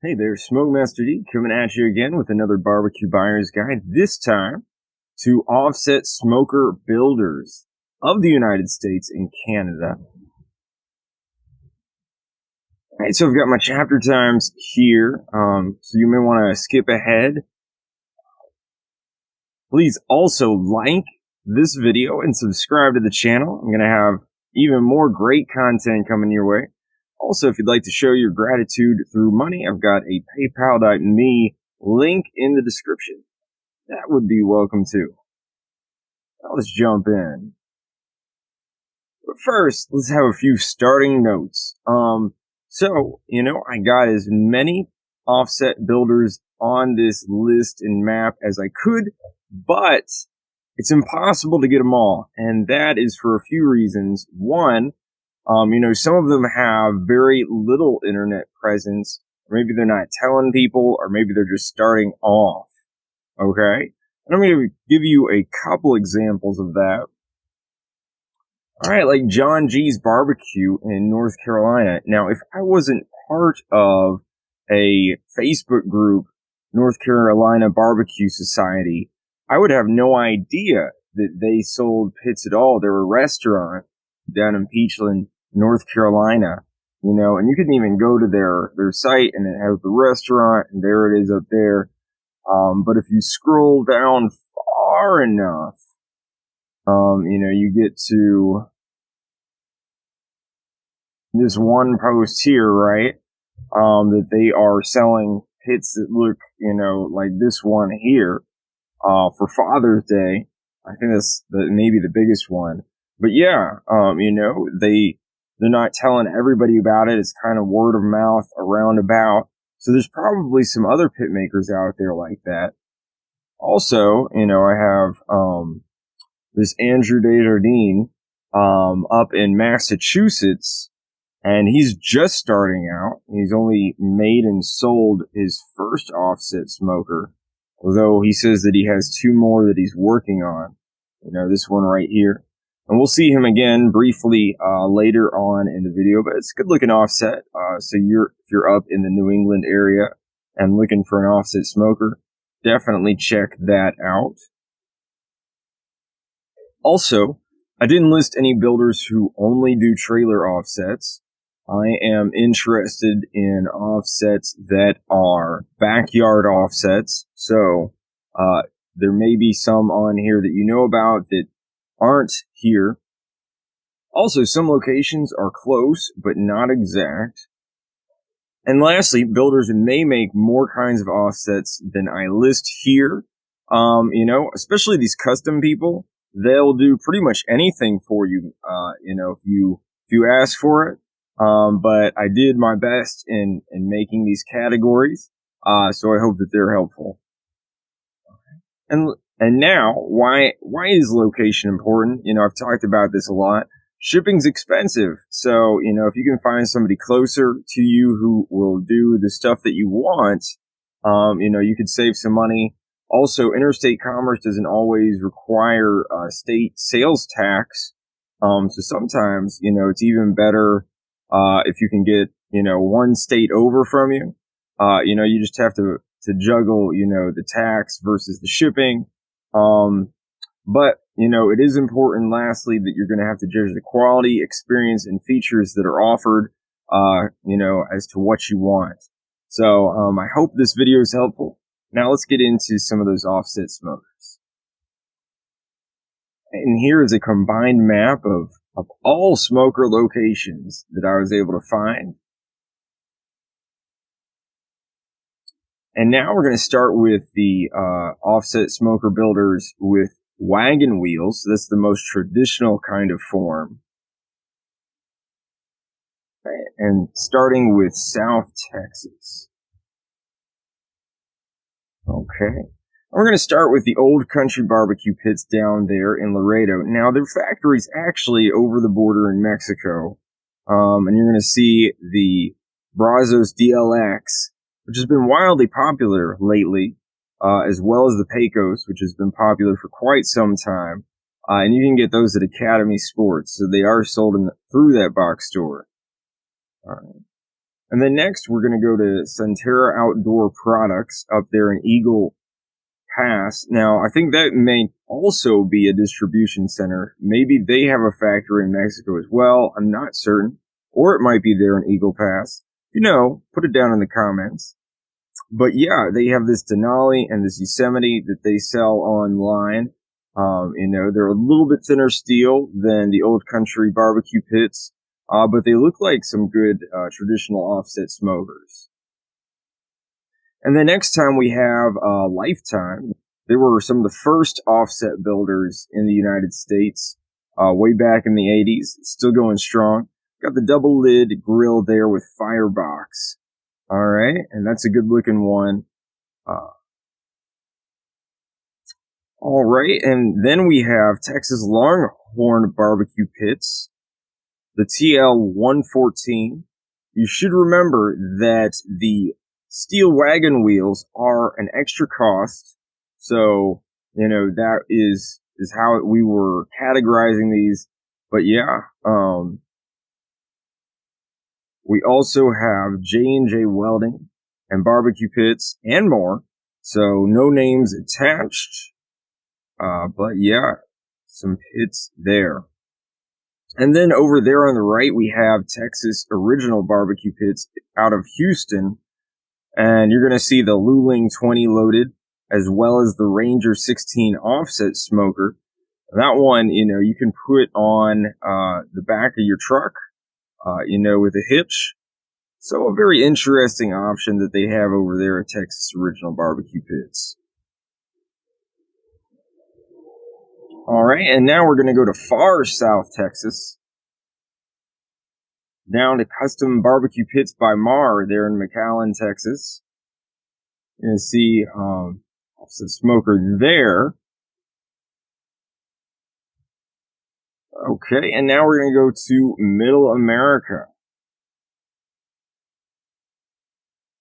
Hey there, Smokemaster D coming at you again with another barbecue buyer's guide, this time to offset smoker builders of the United States and Canada. Alright, so I've got my chapter times here, so you may want to skip ahead. Please also like this video and subscribe to the channel. I'm going to have even more great content coming your way. Also, if you'd like to show your gratitude through money, I've got a paypal.me link in the description. That would be welcome too. Now let's jump in. But first, let's have a few starting notes. I got as many offset builders on this list and map as I could, but it's impossible to get them all. And that is for a few reasons. One, some of them have very little internet presence. Maybe they're not telling people, or maybe they're just starting off. Okay? And I'm going to give you a couple examples of that. Alright, like John G's Barbecue in North Carolina. Now, if I wasn't part of a Facebook group, North Carolina Barbecue Society, I would have no idea that they sold pits at all. They're a restaurant down in Peachland, North Carolina, and you can even go to their site and it has the restaurant and there it is up there. But if you scroll down far enough, you get to this one post here, right? That they are selling pits that look, like this one here, for Father's Day. I think that's maybe the biggest one. But yeah, they're not telling everybody about it. It's kind of word of mouth around about. So there's probably some other pit makers out there like that. Also, I have, this Andrew Desjardins, up in Massachusetts, and he's just starting out. He's only made and sold his first offset smoker, although he says that he has two more that he's working on. This one right here. And we'll see him again briefly later on in the video, but it's a good looking offset. So if you're up in the New England area and looking for an offset smoker, definitely check that out. Also, I didn't list any builders who only do trailer offsets. I am interested in offsets that are backyard offsets. So there may be some on here that you know about that aren't here. Also, some locations are close, but not exact. And lastly, builders may make more kinds of offsets than I list here. Especially these custom people, they'll do pretty much anything for you, if you ask for it. But I did my best in making these categories, so I hope that they're helpful. And now, why is location important? I've talked about this a lot. Shipping's expensive. So, if you can find somebody closer to you who will do the stuff that you want, you could save some money. Also, interstate commerce doesn't always require state sales tax. So sometimes, it's even better if you can get, one state over from you. You just have to juggle, the tax versus the shipping. But, it is important, lastly, that you're going to have to judge the quality, experience, and features that are offered, as to what you want. So, I hope this video is helpful. Now let's get into some of those offset smokers. And here is a combined map of all smoker locations that I was able to find. And now we're going to start with the offset smoker builders with wagon wheels. That's the most traditional kind of form. And starting with South Texas. Okay. We're going to start with the Old Country Barbecue pits down there in Laredo. Now, their factory's actually over the border in Mexico. And you're going to see the Brazos DLX, which has been wildly popular lately, as well as the Pecos, which has been popular for quite some time. And you can get those at Academy Sports, so they are sold through that box store. All right. And then next, we're going to go to Centera Outdoor Products up there in Eagle Pass. Now, I think that may also be a distribution center. Maybe they have a factory in Mexico as well. I'm not certain. Or it might be there in Eagle Pass. You know, put it down in the comments. But yeah, they have this Denali and this Yosemite that they sell online. You know, they're a little bit thinner steel than the Old Country barbecue pits. But they look like some good traditional offset smokers. And the next time we have Lifetime. They were some of the first offset builders in the United States way back in the 80s. Still going strong. Got the double lid grill there with Firebox. All right, and that's a good looking one. All right, and then we have Texas Longhorn Barbecue Pits. The TL114. You should remember that the steel wagon wheels are an extra cost. So, you know, that is how we were categorizing these. But yeah, we also have J&J Welding and Barbecue Pits and more. So no names attached. But yeah, some pits there. And then over there on the right, we have Texas Original Barbecue Pits out of Houston. And you're going to see the Luling 20 loaded, as well as the Ranger 16 offset smoker. That one, you know, you can put on the back of your truck, you know, with a hitch. So a very interesting option that they have over there at Texas Original Barbecue Pits. All right, and now we're going to go to far South Texas, down to Custom Barbecue Pits by Mar there in McAllen, Texas. You're going to see offset smoker there. Okay, and now we're going to go to Middle America.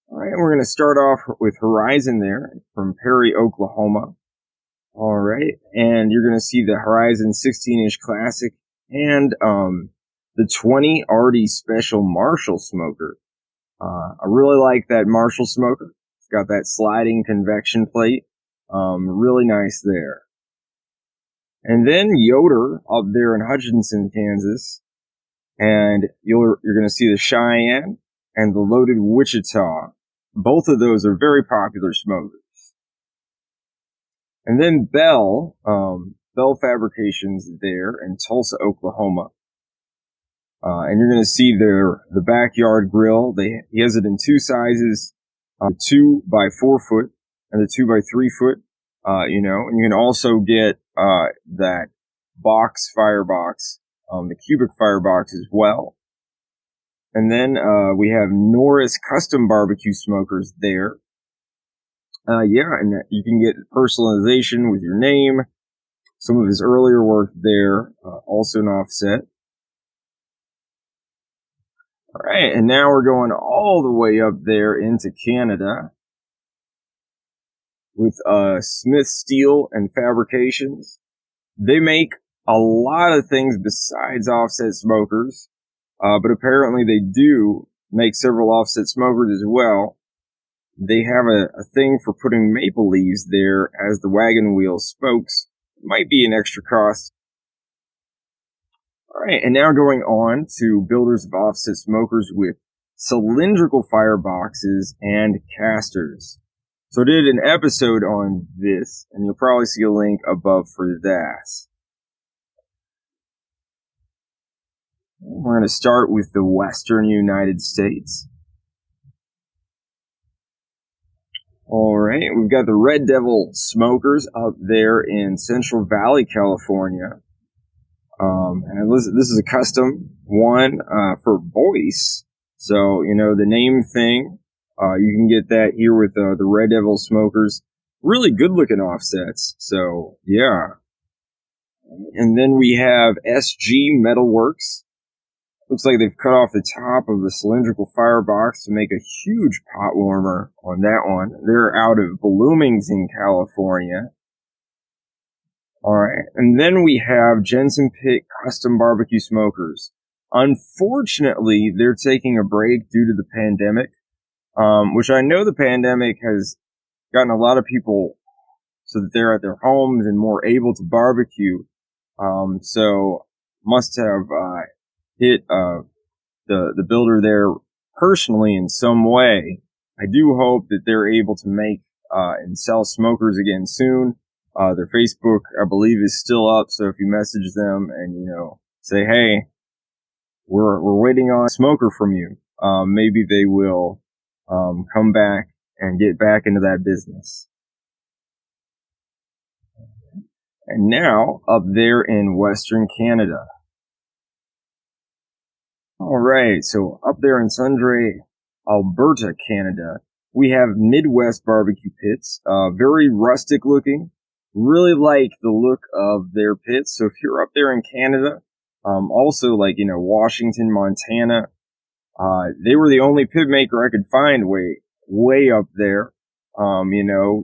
All right, we're going to start off with Horizon there from Perry, Oklahoma. All right, and you're going to see the Horizon 16-inch Classic and the 20 Artie Special Marshall smoker. I really like that Marshall smoker. It's got that sliding convection plate. Really nice there. And then Yoder up there in Hutchinson, Kansas. And you're going to see the Cheyenne and the Loaded Wichita. Both of those are very popular smokers. And then Bell Fabrications there in Tulsa, Oklahoma. And you're going to see the backyard grill. He has it in two sizes, 2 by 4 foot and the 2 by 3 foot. You know, and you can also get that box Firebox, the cubic Firebox as well. And then we have Norris Custom Barbecue Smokers there. Yeah, and you can get personalization with your name. Some of his earlier work there, also an offset. All right, and now we're going all the way up there into Canada with Smith Steel and Fabrications. They make a lot of things besides offset smokers, but apparently they do make several offset smokers as well. They have a thing for putting maple leaves there as the wagon wheel spokes. Might be an extra cost. All right, and now going on to builders of offset smokers with cylindrical fireboxes and casters. So I did an episode on this, and you'll probably see a link above for that. We're going to start with the Western United States. All right, we've got the Red Devil Smokers up there in Central Valley, California. And this is a custom one for Boyce. So, you know, the name thing, you can get that here with the Red Devil Smokers. Really good looking offsets. So, yeah. And then we have SG Metalworks. Looks like they've cut off the top of the cylindrical firebox to make a huge pot warmer on that one. They're out of Bloomington, California. All right. And then we have Jensen Pit Custom Barbecue Smokers. Unfortunately, they're taking a break due to the pandemic, which I know the pandemic has gotten a lot of people so that they're at their homes and more able to barbecue. So must have hit the builder there personally in some way. I do hope that they're able to make and sell smokers again soon. Their Facebook, I believe, is still up. So if you message them and say, "Hey, we're waiting on a smoker from you," maybe they will come back and get back into that business. And now, up there in Western Canada. Alright, so up there in Sundre, Alberta, Canada, we have Midwest barbecue pits, very rustic looking. Really like the look of their pits. So if you're up there in Canada, also like, Washington, Montana, they were the only pit maker I could find way up there.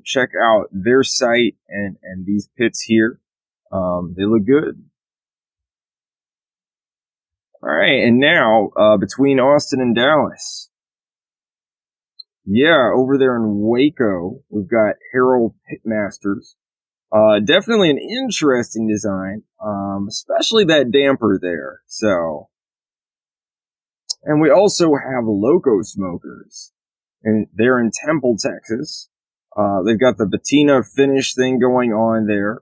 Check out their site and these pits here. They look good. All right. And now, between Austin and Dallas. Yeah, over there in Waco, we've got Harold Pitmasters. Definitely an interesting design. Especially that damper there. So, and we also have Loco Smokers. And they're in Temple, Texas. They've got the patina finish thing going on there.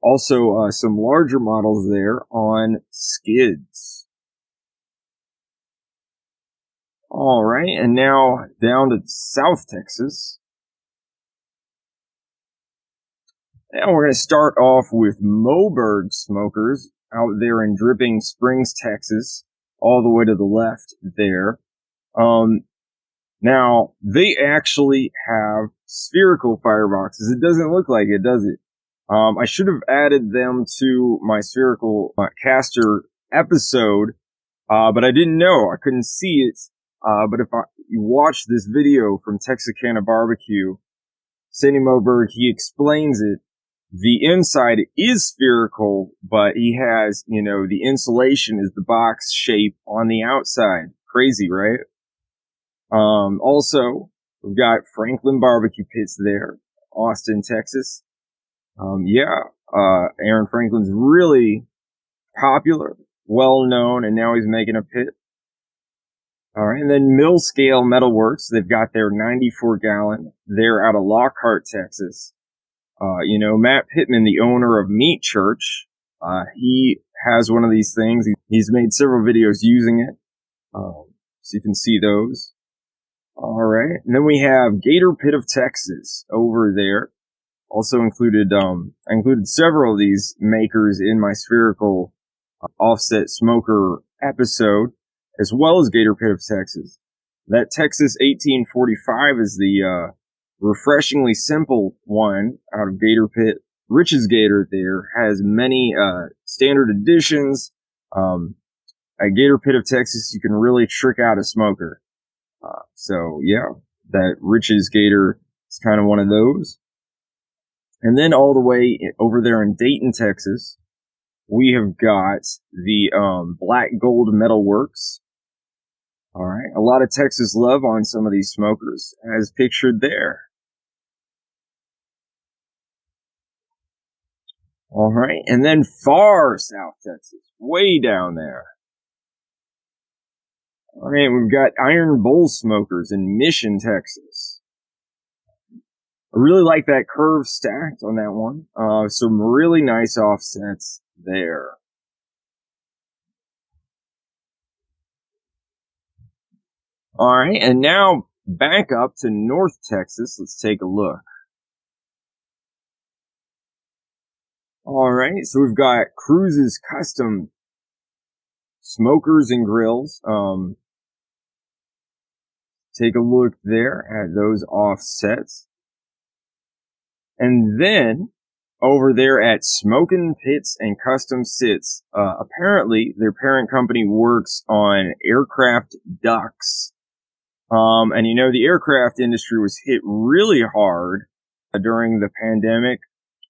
Also, some larger models there on skids. All right, and now down to South Texas. Now we're going to start off with Moberg Smokers out there in Dripping Springs, Texas, all the way to the left there. Now, they actually have spherical fireboxes. It doesn't look like it, does it? I should have added them to my spherical caster episode, but I didn't know. I couldn't see it. But if you watch this video from Texarkana Barbecue, Sandy Moberg, he explains it. The inside is spherical, but he has, the insulation is the box shape on the outside. Crazy, right? Also, we've got Franklin Barbecue Pits there, Austin, Texas. Aaron Franklin's really popular, well known, and now he's making a pit. All right, and then Mill Scale Metalworks, they've got their 94 gallon. They're out of Lockhart, Texas. Matt Pittman, the owner of Meat Church, he has one of these things. He's made several videos using it. So you can see those. All right. And then we have Gator Pit of Texas over there. Also included, I included several of these makers in my spherical offset smoker episode, as well as Gator Pit of Texas. That Texas 1845 is the, refreshingly simple one out of Gator Pit. Rich's Gator there has many, standard editions. At Gator Pit of Texas, you can really trick out a smoker. That Rich's Gator is kind of one of those. And then all the way over there in Dayton, Texas, we have got the Black Gold Metalworks. All right, a lot of Texas love on some of these smokers, as pictured there. All right, and then far South Texas, way down there. All right, we've got Iron Bull Smokers in Mission, Texas. I really like that curve stacked on that one. Some really nice offsets there. All right, and now back up to North Texas. Let's take a look. All right, so we've got Cruz's Custom Smokers and Grills. Take a look there at those offsets. And then over there at Smokin' Pits and Custom Sits, apparently their parent company works on aircraft ducts. And the aircraft industry was hit really hard during the pandemic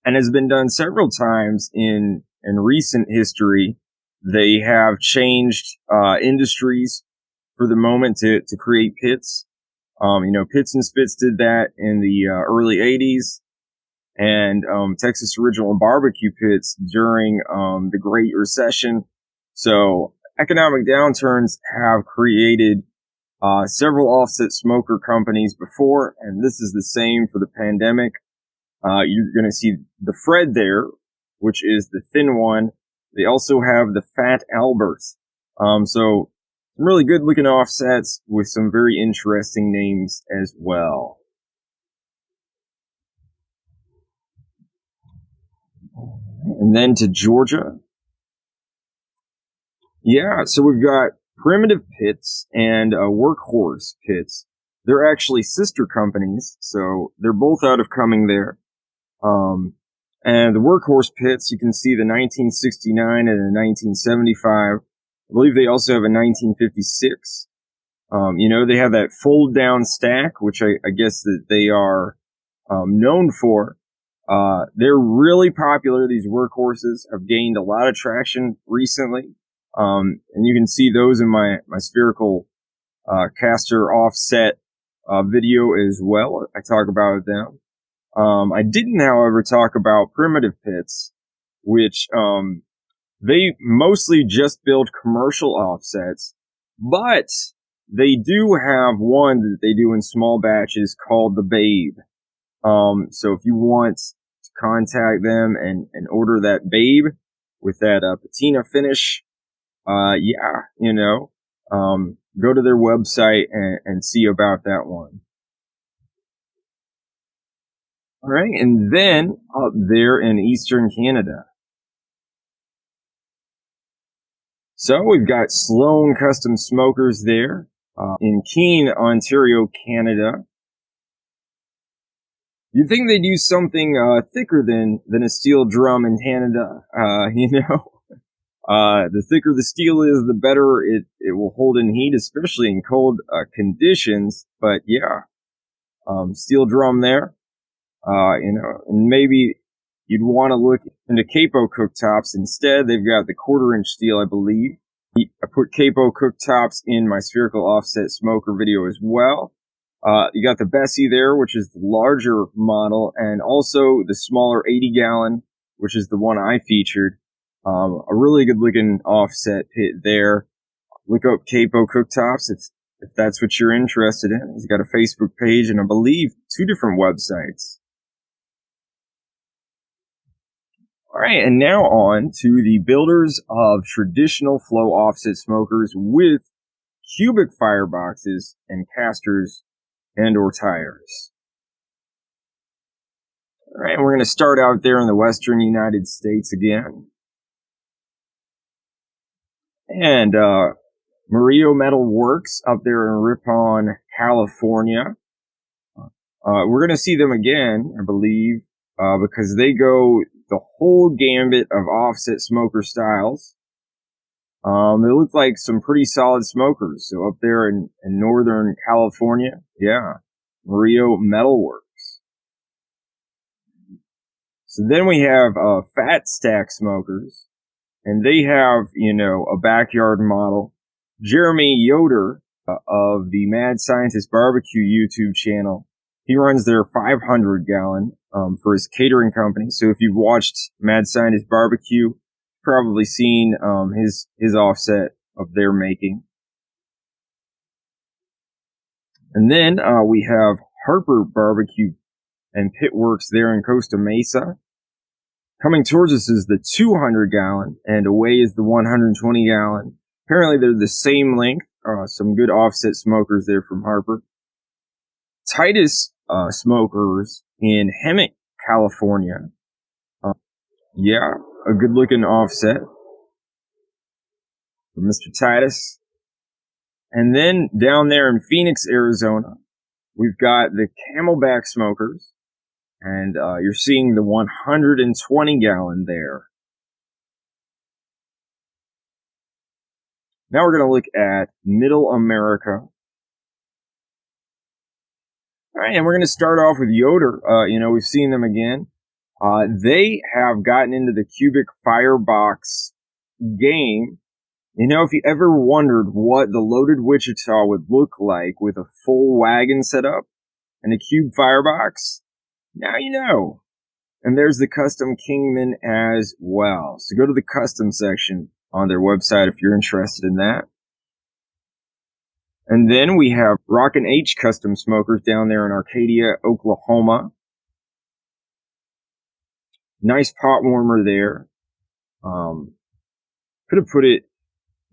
and has been done several times in recent history. They have changed industries for the moment to create pits. Pits and Spits did that in the early 80s, and Texas Original and Barbecue Pits during the Great Recession. So economic downturns have created several offset smoker companies before, and this is the same for the pandemic. You're going to see the Fred there, which is the thin one. They also have the Fat Albert. So some really good looking offsets with some very interesting names as well. And then to Georgia. Yeah, so we've got Primitive Pits and Workhorse Pits. They're actually sister companies, so they're both out of Cumming there. And the Workhorse Pits, you can see the 1969 and the 1975. I believe they also have a 1956. They have that fold down stack, which I guess that they are known for. They're really popular. These workhorses have gained a lot of traction recently. And you can see those in my spherical caster offset video as well. I talk about them. I didn't, however, talk about Primitive Pits, which they mostly just build commercial offsets, but they do have one that they do in small batches called the Babe. So if you want to contact them and order that Babe with that patina finish, go to their website and see about that one. All right, and then up there in Eastern Canada. So we've got Sloan Custom Smokers there in Keene, Ontario, Canada. You'd think they'd use something thicker than a steel drum in Canada, The thicker the steel is, the better it will hold in heat, especially in cold conditions. But yeah, steel drum there. And maybe you'd want to look into capo cooktops instead. They've got the 1/4-inch steel, I believe. I put capo cooktops in my spherical offset smoker video as well. You got the Bessie there, which is the larger model, and also the smaller 80-gallon, which is the one I featured. A really good looking offset pit there. Look up capo cooktops if that's what you're interested in. He's got a Facebook page and I believe 2 different websites. All right, and now on to the builders of traditional flow offset smokers with cubic fireboxes and casters and or tires. All right, we're going to start out there in the western United States again. And Murillo Metal Works up there in Ripon, California. We're going to see them again, I believe, because they go the whole gambit of offset smoker styles. They look like some pretty solid smokers. So up there in Northern California, yeah, Murillo Metal Works. So then we have Fat Stack Smokers, and they have, a backyard model. Jeremy Yoder of the Mad Scientist Barbecue YouTube channel, he runs their 500-gallon for his catering company. So if you've watched Mad Scientist Barbecue, you've probably seen his offset of their making. And then we have Harper Barbecue and Pit Works there in Costa Mesa. Coming towards us is the 200-gallon, and away is the 120-gallon. Apparently they're the same length. Some good offset smokers there from Harper. Titus Smokers in Hemet, California. Yeah, a good looking offset for Mr. Titus. And then down there in Phoenix, Arizona, we've got the Camelback Smokers. And you're seeing the 120-gallon there. Now we're going to look at Middle America. All right, and we're going to start off with Yoder. We've seen them again. They have gotten into the cubic firebox game. You know, if you ever wondered what the loaded Wichita would look like with a full wagon set up and a cube firebox, now you know. And there's the custom Kingman as well. So go to the custom section on their website if you're interested in that. And then we have Rockin' H Custom Smokers down there in Arcadia, Oklahoma. Nice pot warmer there. Could have put it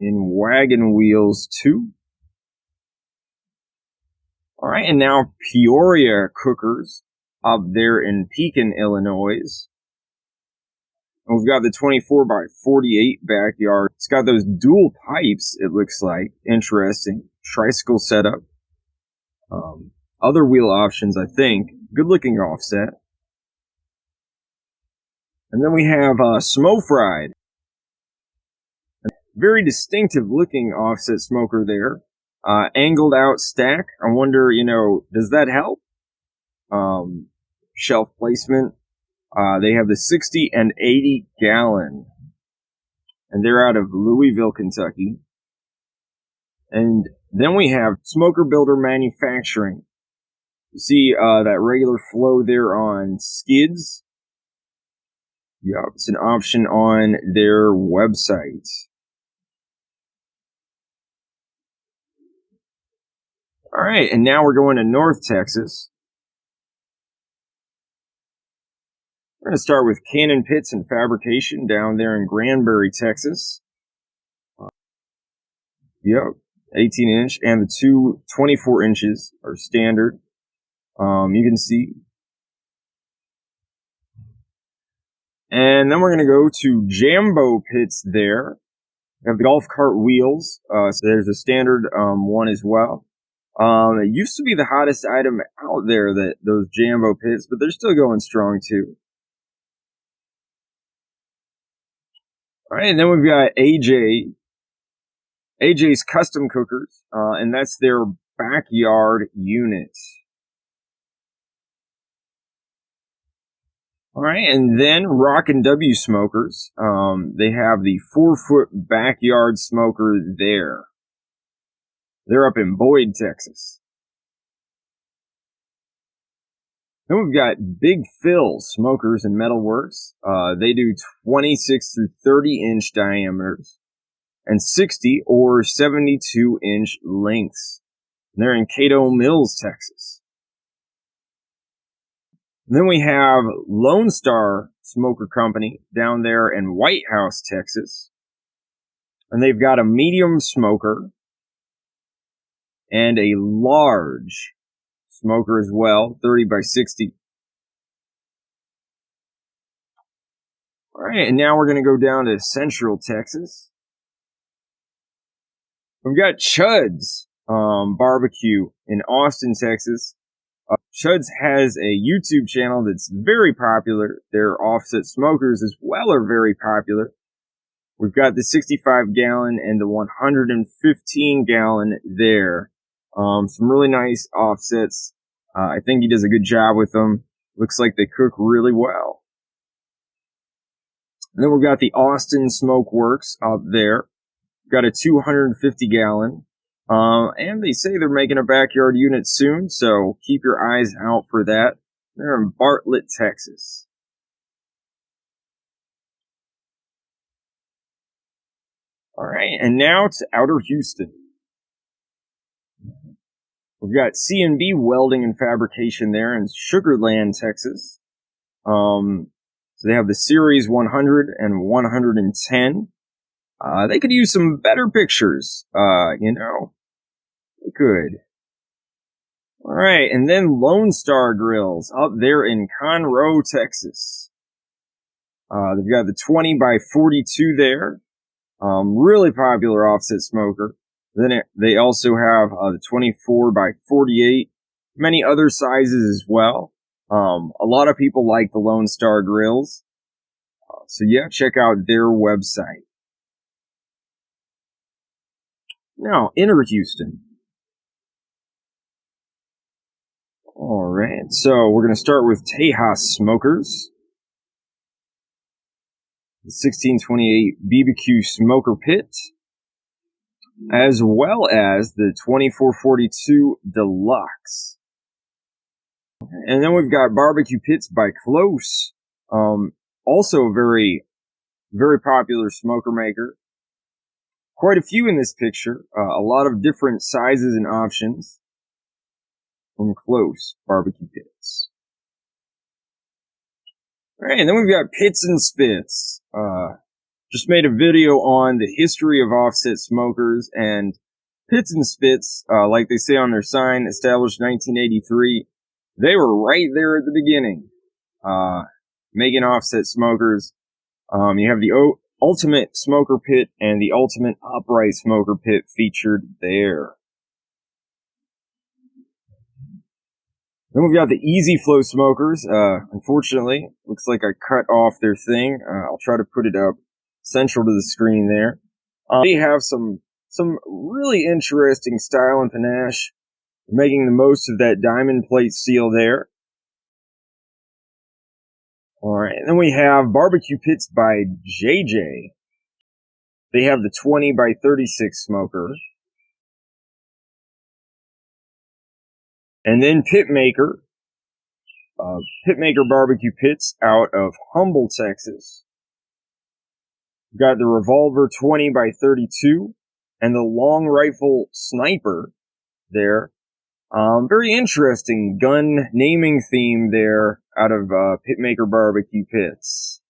in wagon wheels too. All right, and now Peoria Cookers up there in Pekin, Illinois. And we've got the 24 by 48 backyard. It's got those dual pipes, it looks like. Interesting. Tricycle setup. Other wheel options, I think. Good looking offset. And then we have Smo Fried. A very distinctive looking offset smoker there. Angled out stack. I wonder, does that help? Shelf placement. They have the 60 and 80 gallon. And they're out of Louisville, Kentucky. And then we have Smoker Builder Manufacturing. You see that regular flow there on skids? Yep, it's an option on their website. All right, and now we're going to North Texas. We're going to start with Cannon Pits and Fabrication down there in Granbury, Texas. Yep, 18-inch, and the two 24 inches are standard. You can see. And then we're going to go to Jambo Pits there. We have the golf cart wheels. So there's a standard one as well. It used to be the hottest item out there, those Jambo Pits, but they're still going strong too. All right, and then we've got AJ's Custom Cookers, and that's their backyard unit. All right, and then Rockin' W Smokers. They have the 4-foot backyard smoker there. They're up in Boyd, Texas. Then we've got Big Phil Smokers and Metalworks. They do 26 through 30 inch diameters and 60 or 72 inch lengths. And they're in Cato Mills, Texas. And then we have Lone Star Smoker Company down there in White House, Texas. And they've got a medium smoker and a large smoker as well, 30 by 60. All right, and now we're going to go down to Central Texas. We've got Chud's Barbecue in Austin, Texas. Chud's has a YouTube channel that's very popular. Their offset smokers as well are very popular. We've got the 65 gallon and the 115 gallon there. Some really nice offsets. I think he does a good job with them. Looks like they cook really well. And then we've got the Austin Smoke Works up there. We've got a 250 gallon. And they say they're making a backyard unit soon, so keep your eyes out for that. They're in Bartlett, Texas. All right, and now to Outer Houston. We've got C&B Welding and Fabrication there in Sugar Land, Texas. So they have the Series 100 and 110. They could use some better pictures, They could. All right, and then Lone Star Grills up there in Conroe, Texas. They've got the 20 by 42 there. Really popular offset smoker. Then they also have the 24 by 48, many other sizes as well. A lot of people like the Lone Star Grills. So yeah, check out their website. Now, Inner Houston. Alright, so we're going to start with Tejas Smokers. the 1628 BBQ smoker pit, as well as the 2442 Deluxe. And then we've got barbecue pits by Close, also a very, very popular smoker maker. Quite a few in this picture, a lot of different sizes and options from Close barbecue pits. Alright, and then we've got Pits and Spits. Just made a video on the history of offset smokers, and Pits and Spits, like they say on their sign, established 1983. They were right there at the beginning, making offset smokers. You have the Ultimate Smoker Pit and the Ultimate Upright Smoker Pit featured there. Then we've got the Easy Flow Smokers. Unfortunately, looks like I cut off their thing. I'll try to put it up central to the screen there. They have some really interesting style and panache, making the most of that diamond plate steel there. Alright, and then we have Barbecue Pits by JJ. They have the 20 by 36 smoker. And then Pitmaker. Pitmaker Barbecue Pits out of Humble, Texas. We've got the Revolver 20 by 32 and the Long Rifle Sniper there. Very interesting gun naming theme there out of Pitmaker Barbecue Pits.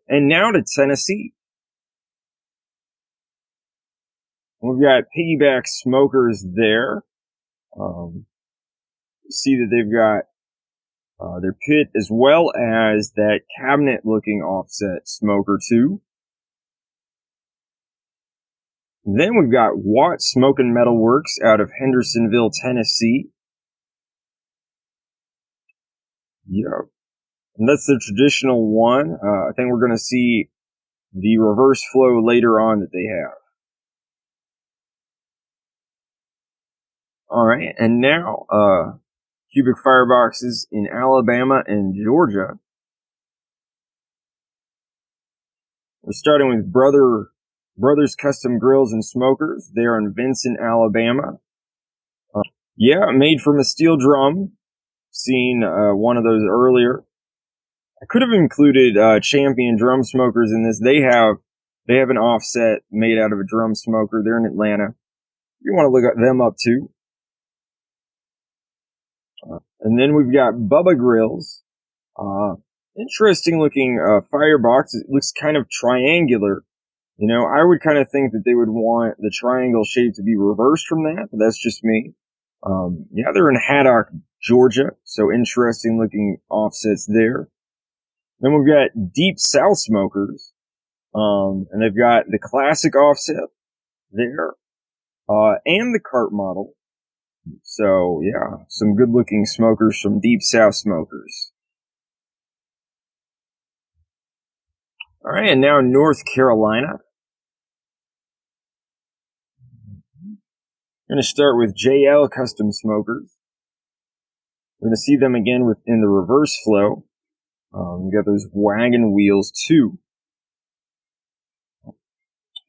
And now to Tennessee. We've got Piggyback Smokers there. See that they've got their pit as well as that cabinet looking offset smoker too. Then we've got Watt Smoke and Metal Works out of Hendersonville, Tennessee. Yep. And that's the traditional one. I think we're going to see the reverse flow later on that they have. Alright, and now, cubic fireboxes in Alabama and Georgia. We're starting with Brothers Custom Grills and Smokers. They're in Vincent, Alabama. Yeah, made from a steel drum. Seen one of those earlier. I could have included Champion drum smokers in this. They have an offset made out of a drum smoker. They're in Atlanta. You want to look them up too. And then we've got Bubba Grills. Interesting looking firebox. It looks kind of triangular. You know, I would kind of think that they would want the triangle shape to be reversed from that, but that's just me. Yeah, they're in Haddock, Georgia, so interesting looking offsets there. Then we've got Deep South Smokers, and they've got the classic offset there, and the cart model. So, yeah, some good looking smokers from Deep South Smokers. Alright, and now North Carolina. I'm going to start with JL Custom Smokers. We're going to see them again in the reverse flow. We've got those wagon wheels too.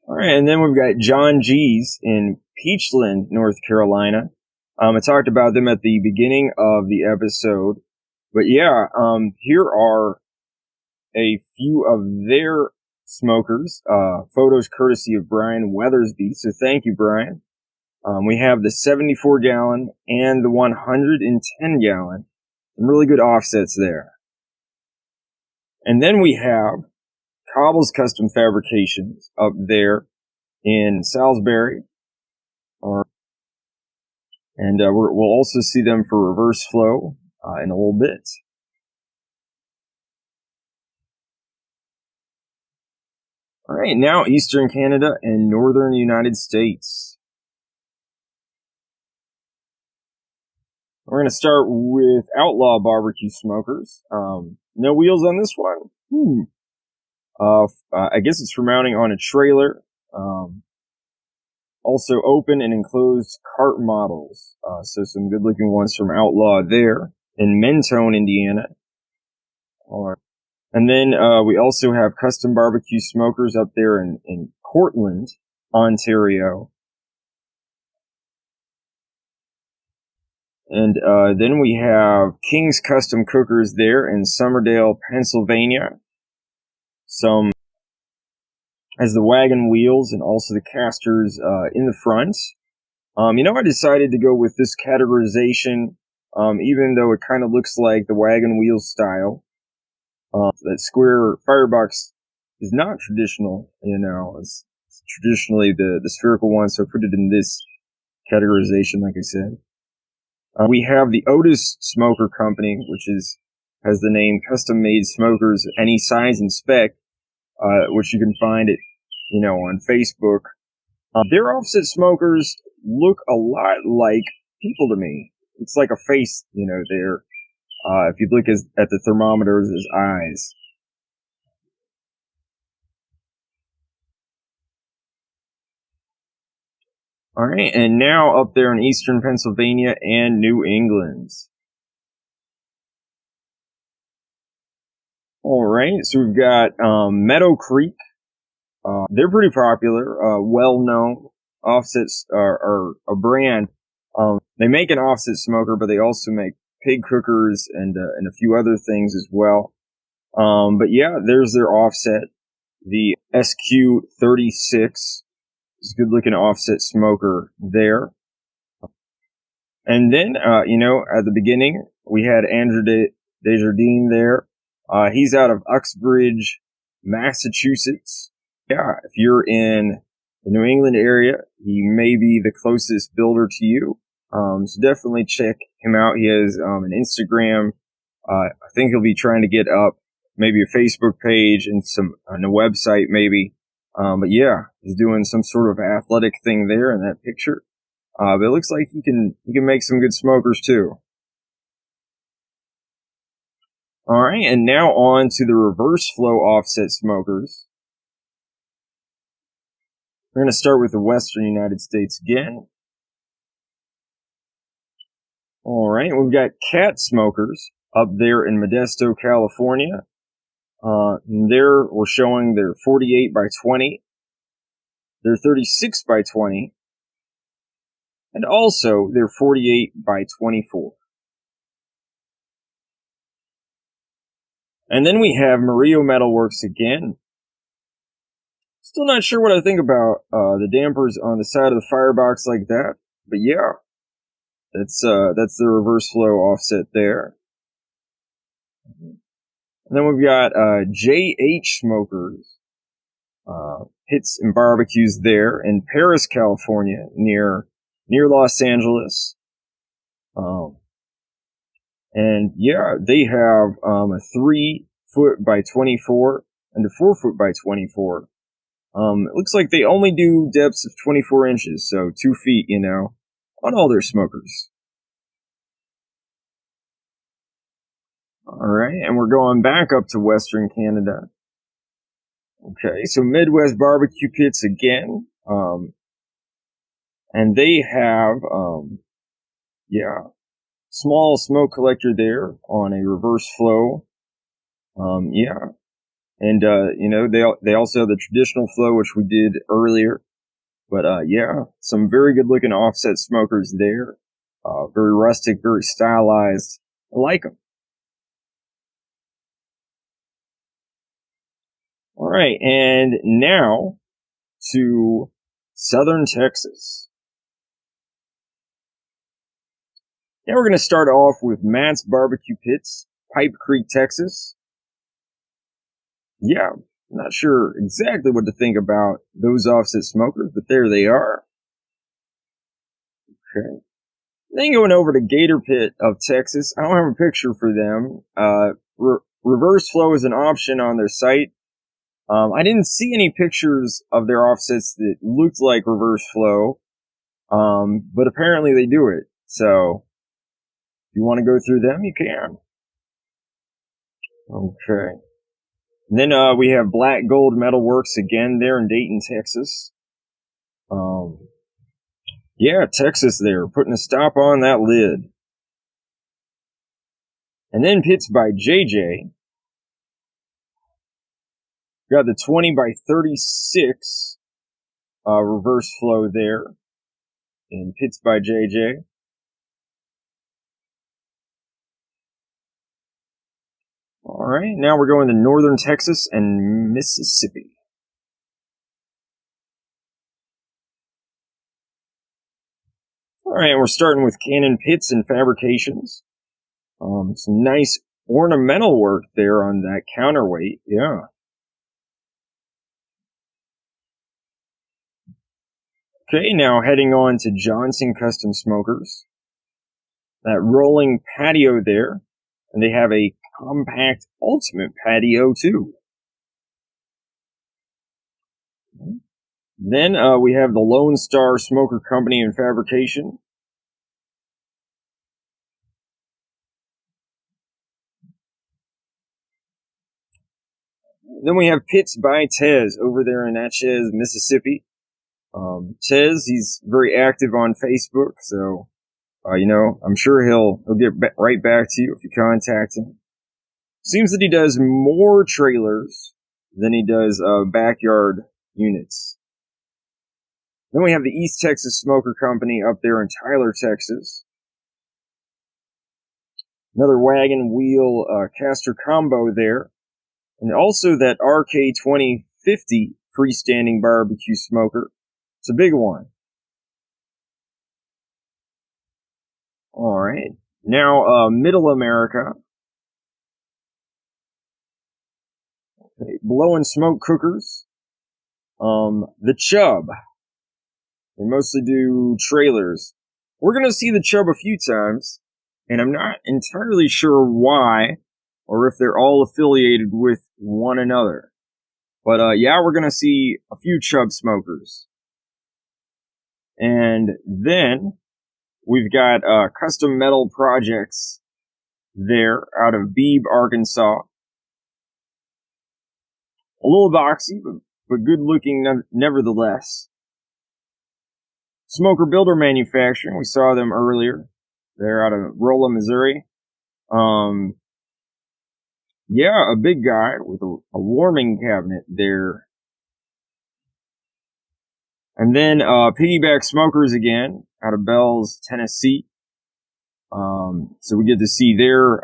Alright, and then we've got John G's in Peachland, North Carolina. I talked about them at the beginning of the episode. But yeah, here are a few of their smokers. Photos courtesy of Brian Weathersby, so thank you, Brian. We have the 74-gallon and the 110-gallon. Some really good offsets there. And then we have Cobble's Custom Fabrications up there in Salisbury. And we'll also see them for reverse flow in a little bit. All right, now Eastern Canada and Northern United States. We're going to start with Outlaw Barbecue Smokers. No wheels on this one. I guess it's for mounting on a trailer. Also open and enclosed cart models. So some good looking ones from Outlaw there in Mentone, Indiana. All right. And then we also have Custom Barbecue Smokers up there in Cortland, Ontario. And then we have King's Custom Cookers there in Somerdale, Pennsylvania. Some has the wagon wheels and also the casters in the front. I decided to go with this categorization, even though it kind of looks like the wagon wheel style. That square Firebox is not traditional, it's traditionally the spherical one, so I put it in this categorization, like I said. We have the Otis Smoker Company, which has the name Custom Made Smokers, any size and spec, which you can find on Facebook. Their offset smokers look a lot like people to me. It's like a face, there. If you look at the thermometers as eyes. All right, and now up there in eastern Pennsylvania and New England. All right, so we've got Meadow Creek. They're pretty popular, well-known. Offsets are a brand. They make an offset smoker, but they also make pig cookers and a few other things as well. But yeah, there's their offset, the SQ36. It's a good looking offset smoker there. And then, at the beginning, we had Andrew Desjardins there. He's out of Uxbridge, Massachusetts. Yeah, if you're in the New England area, he may be the closest builder to you. So definitely check him out. He has an Instagram. I think he'll be trying to get up maybe a Facebook page and a website maybe. But yeah, he's doing some sort of athletic thing there in that picture. But it looks like he can make some good smokers too. All right, and now on to the reverse flow offset smokers. We're going to start with the Western United States again. All right, we've got Cat Smokers up there in Modesto, California. There we're showing their 48 by 20, their 36 by 20, and also their 48 by 24. And then we have Murillo Metalworks again. Still not sure what I think about the dampers on the side of the Firebox like that, but yeah, that's the reverse flow offset there. And then we've got JH Smokers, pits and barbecues there in Paris, California, near Los Angeles. And yeah, they have a 3 foot by 24 and a 4 foot by 24. It looks like they only do depths of 24 inches, so 2 feet, on all their smokers. Alright, and we're going back up to Western Canada. Okay, so Midwest Barbecue Pits again. And they have, small smoke collector there on a reverse flow. Yeah. And, they also have the traditional flow, which we did earlier. But, yeah, some very good looking offset smokers there. Very rustic, very stylized. I like them. All right. And now to Southern Texas. Now we're going to start off with Matt's Barbecue Pits, Pipe Creek, Texas. Yeah, I'm not sure exactly what to think about those offset smokers, but there they are. Okay. Then going over to Gator Pit of Texas. I don't have a picture for them. Reverse flow is an option on their site. I didn't see any pictures of their offsets that looked like reverse flow. But apparently they do it. So if you want to go through them, you can. Okay. And then we have Black Gold Metalworks again there in Dayton, Texas. Yeah, Texas there, putting a stop on that lid. And then Pits by JJ. Got the 20 by 36 reverse flow there in Pits by JJ. All right, now we're going to northern Texas and Mississippi. All right, we're starting with Cannon Pits and Fabrications. Some nice ornamental work there on that counterweight, yeah. Okay, now heading on to Johnson Custom Smokers. That rolling patio there, and they have a compact ultimate patio too. Then we have the Lone Star Smoker Company and Fabrication. Then we have Pits by Tez over there in Natchez, Mississippi. Tez, he's very active on Facebook, so I'm sure he'll get right back to you if you contact him. Seems that he does more trailers than he does backyard units. Then we have the East Texas Smoker Company up there in Tyler, Texas. Another wagon wheel caster combo there. And also that RK2050 freestanding barbecue smoker. It's a big one. Alright. Now, Middle America. Okay, blow and smoke cookers. The Chubb. They mostly do trailers. We're going to see the Chubb a few times, and I'm not entirely sure why, or if they're all affiliated with one another. But yeah, we're going to see a few Chubb smokers. And then we've got Custom Metal Projects there out of Beebe, Arkansas. A little boxy, but good looking nevertheless. Smoker Builder Manufacturing, we saw them earlier. They're out of Rolla, Missouri. Yeah, a big guy with a warming cabinet there. And then Piggyback Smokers again, out of Bells, Tennessee. So we get to see their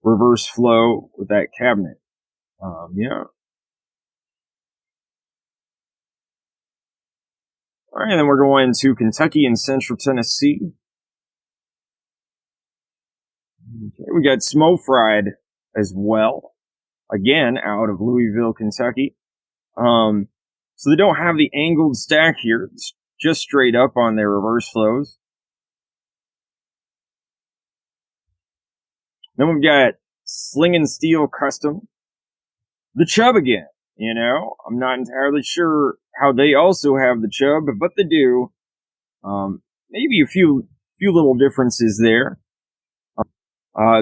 reverse flow with that cabinet. Yeah. All right, and then we're going to Kentucky and Central Tennessee. Okay, we got Smo Fried as well. Again, out of Louisville, Kentucky. So they don't have the angled stack here. It's just straight up on their reverse flows. Then we've got Sling and Steel Custom. The Chubb again. I'm not entirely sure how they also have the Chubb, but they do. Maybe a few little differences there.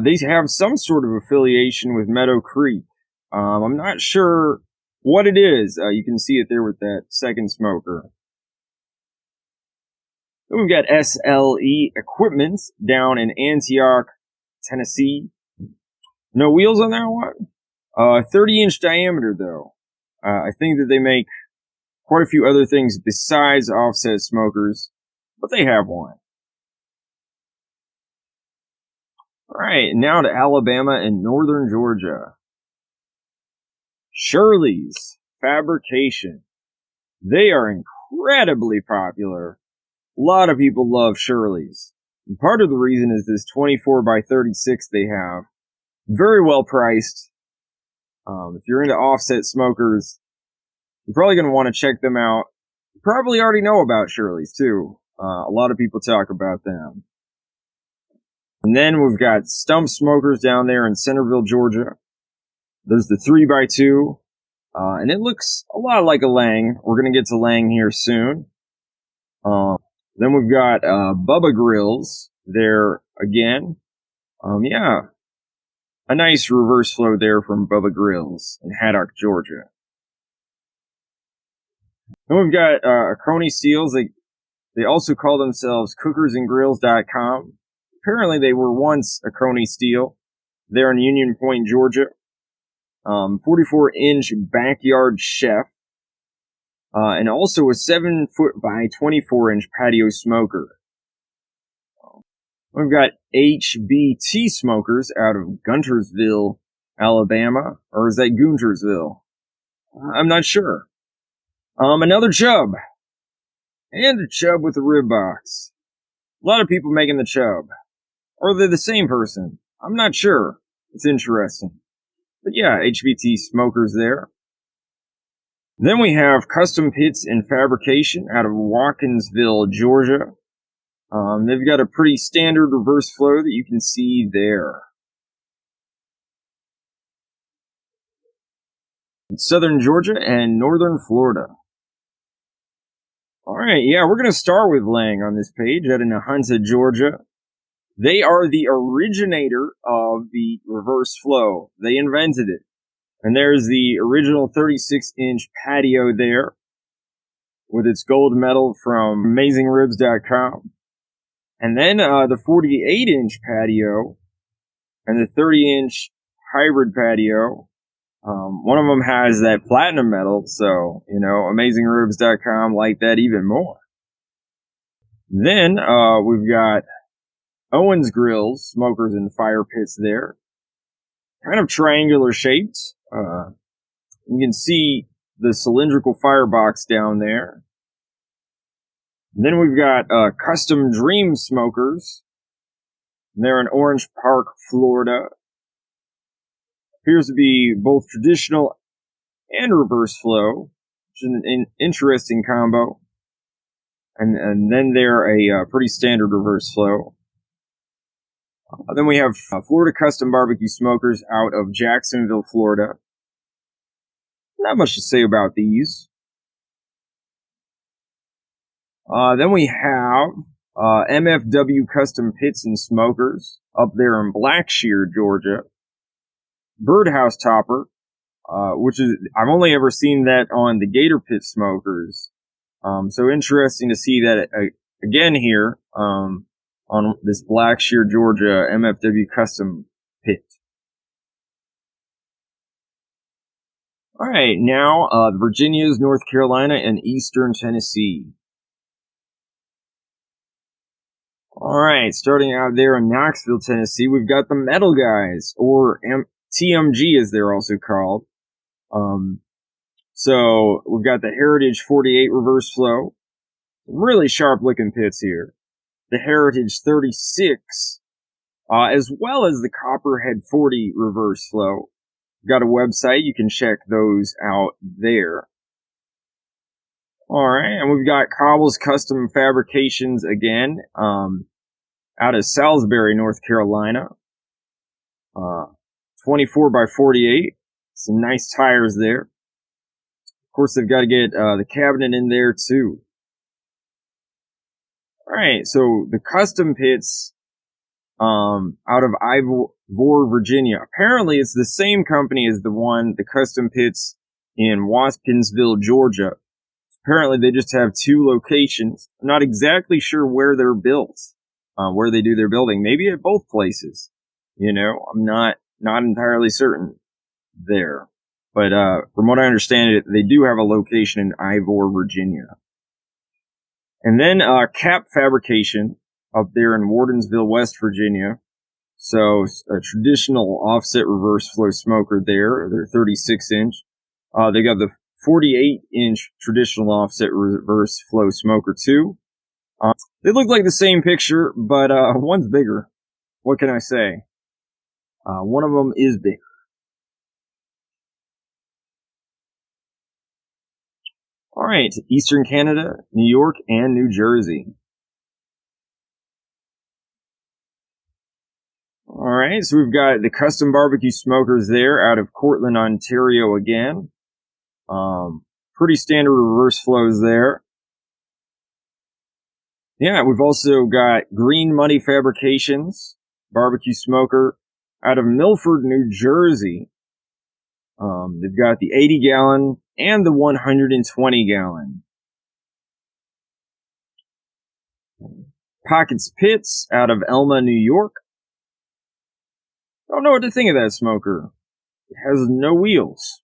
They have some sort of affiliation with Meadow Creek. I'm not sure what it is. You can see it there with that second smoker. Then we've got SLE Equipment down in Antioch, Tennessee. No wheels on that one. 30-inch diameter, though. I think that they make quite a few other things besides offset smokers, but they have one. Alright, now to Alabama and northern Georgia. Shirley's Fabrication. They are incredibly popular. A lot of people love Shirley's. And part of the reason is this 24 by 36 they have. Very well priced. If you're into offset smokers, you're probably going to want to check them out. You probably already know about Shirley's too. A lot of people talk about them. And then we've got Stump Smokers down there in Centerville, Georgia. There's the 3x2. And it looks a lot like a Lang. We're going to get to Lang here soon. Then we've got Bubba Grills there again. Yeah. A nice reverse flow there from Bubba Grills in Haddock, Georgia. Then we've got Crony Steels. They also call themselves cookersandgrills.com. Apparently they were once a Crony Steel. They're in Union Point, Georgia. 44-inch backyard chef, and also a 7-foot by 24-inch patio smoker. We've got HBT smokers out of Guntersville, Alabama, or is that Guntersville? I'm not sure. Another chub, and a chub with a rib box. A lot of people making the chub, or they're the same person. I'm not sure. It's interesting. But yeah, HBT smokers there. Then we have Custom Pits and Fabrication out of Watkinsville, Georgia. They've got a pretty standard reverse flow that you can see there. In southern Georgia and northern Florida. Alright, yeah, we're going to start with Lang on this page out in Nahunta, Georgia. They are the originator of the reverse flow. They invented it. And there's the original 36-inch patio there with its gold medal from AmazingRibs.com. And then the 48-inch patio and the 30-inch hybrid patio. One of them has that platinum medal, so, AmazingRibs.com like that even more. Then we've got Owens Grills, smokers and fire pits there. Kind of triangular shaped. You can see the cylindrical firebox down there. And then we've got Custom Dream Smokers. They're in Orange Park, Florida. Appears to be both traditional and reverse flow, which is an interesting combo. And then they're a pretty standard reverse flow. Then we have Florida Custom Barbecue Smokers out of Jacksonville, Florida. Not much to say about these. Then we have MFW Custom Pits and Smokers up there in Blackshear, Georgia. Birdhouse Topper, which is, I've only ever seen that on the Gator Pit Smokers. So interesting to see that again here on this Blackshear, Georgia MFW Custom Pit. Alright, now Virginia's, North Carolina, and Eastern Tennessee. Alright, starting out there in Knoxville, Tennessee, we've got the Metal Guys, or TMG as they're also called. So we've got the Heritage 48 reverse flow. Really sharp looking pits here. The Heritage 36, as well as the Copperhead 40 reverse flow. Got a website, you can check those out there. Alright, and we've got Cobble's Custom Fabrications again, out of Salisbury, North Carolina. 24 by 48. Some nice tires there. Of course, they've got to get the cabinet in there too. Alright, so the Custom Pits out of Ivor, Virginia. Apparently, it's the same company as the Custom Pits in Watkinsville, Georgia. Apparently, they just have two locations. I'm not exactly sure where they're built, where they do their building. Maybe at both places. I'm not entirely certain there. But from what I understand, they do have a location in Ivor, Virginia. And then Cap Fabrication up there in Wardensville, West Virginia. So a traditional offset reverse flow smoker there. They're 36-inch. They got the 48-inch traditional offset reverse flow smoker too. They look like the same picture, but one's bigger. What can I say? One of them is bigger. Alright, Eastern Canada, New York, and New Jersey. Alright, so we've got the Custom Barbecue Smokers there out of Cortland, Ontario again. Pretty standard reverse flows there. Yeah, we've also got Green Money Fabrications Barbecue Smoker out of Milford, New Jersey. They've got the 80-gallon and the 120-gallon. Pockets Pits out of Elma, New York. Don't know what to think of that smoker. It has no wheels.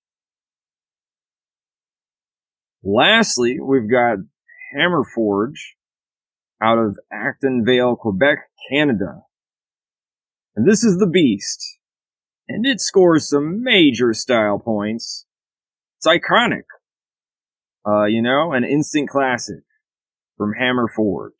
Lastly, we've got Hammer Forge out of Acton Vale, Quebec, Canada. And this is the beast. And it scores some major style points. It's iconic. An instant classic from Hammer Forge.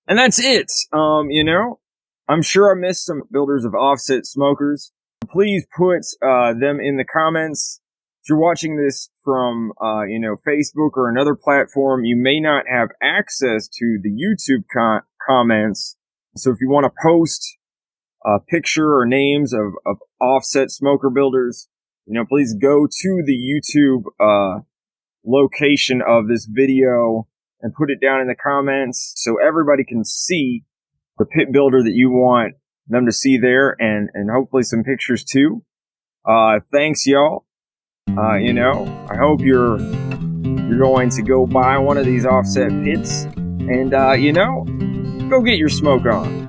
And that's it. I'm sure I missed some builders of offset smokers. Please put them in the comments. If you're watching this from, Facebook or another platform, you may not have access to the YouTube comments. So if you want to post a picture or names of offset smoker builders, please go to the YouTube location of this video and put it down in the comments so everybody can see the pit builder that you want them to see there, and hopefully some pictures too. Thanks, y'all. I hope you're going to go buy one of these offset pits and, go get your smoke on.